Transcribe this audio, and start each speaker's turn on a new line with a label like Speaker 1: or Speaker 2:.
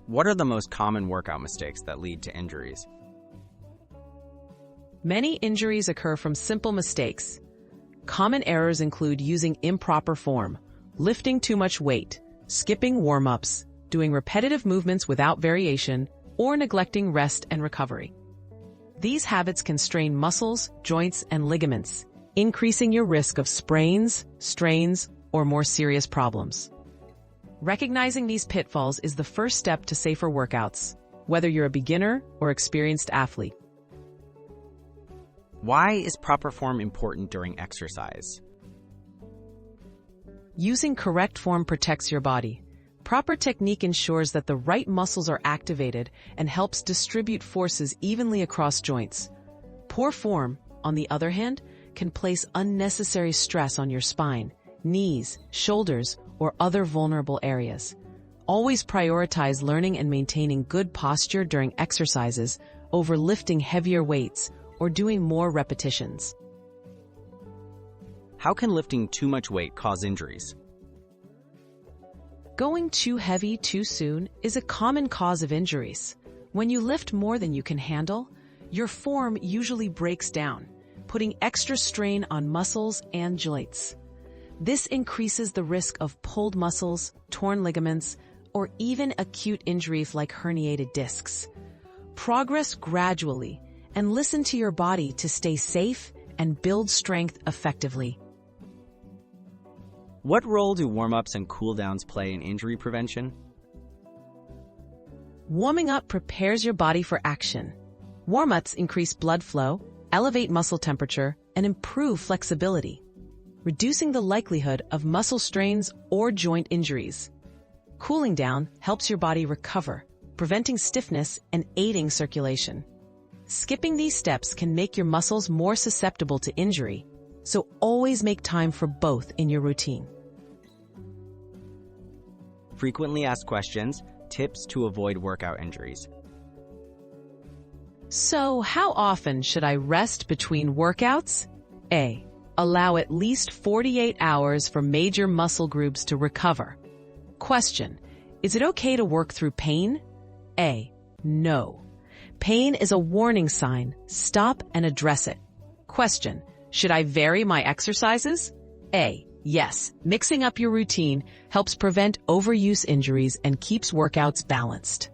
Speaker 1: What are the most common workout mistakes that lead to injuries?
Speaker 2: Many injuries occur from simple mistakes. Common errors include using improper form, lifting too much weight, skipping warm-ups, doing repetitive movements without variation, or neglecting rest and recovery. These habits can strain muscles, joints, and ligaments, increasing your risk of sprains, strains, or more serious problems. Recognizing these pitfalls is the first step to safer workouts, whether you're a beginner or experienced athlete.
Speaker 1: Why is proper form important during exercise?
Speaker 2: Using correct form protects your body. Proper technique ensures that the right muscles are activated and helps distribute forces evenly across joints. Poor form, on the other hand, can place unnecessary stress on your spine, knees, shoulders, or other vulnerable areas. Always prioritize learning and maintaining good posture during exercises over lifting heavier weights or doing more repetitions.
Speaker 1: How can lifting too much weight cause injuries?
Speaker 2: Going too heavy too soon is a common cause of injuries. When you lift more than you can handle, your form usually breaks down, putting extra strain on muscles and joints. This increases the risk of pulled muscles, torn ligaments, or even acute injuries like herniated discs. Progress gradually and listen to your body to stay safe and build strength effectively.
Speaker 1: What role do warm-ups and cool-downs play in injury prevention?
Speaker 2: Warming up prepares your body for action. Warm-ups increase blood flow, elevate muscle temperature, and improve flexibility, reducing the likelihood of muscle strains or joint injuries. Cooling down helps your body recover, preventing stiffness and aiding circulation. Skipping these steps can make your muscles more susceptible to injury, so always make time for both in your routine.
Speaker 1: Frequently asked questions, tips to avoid workout injuries.
Speaker 2: So, how often should I rest between workouts? A. Allow at least 48 hours for major muscle groups to recover. Question: is it okay to work through pain? A. No. Pain is a warning sign. Stop and address it. Question: should I vary my exercises? A. Yes. Mixing up your routine helps prevent overuse injuries and keeps workouts balanced.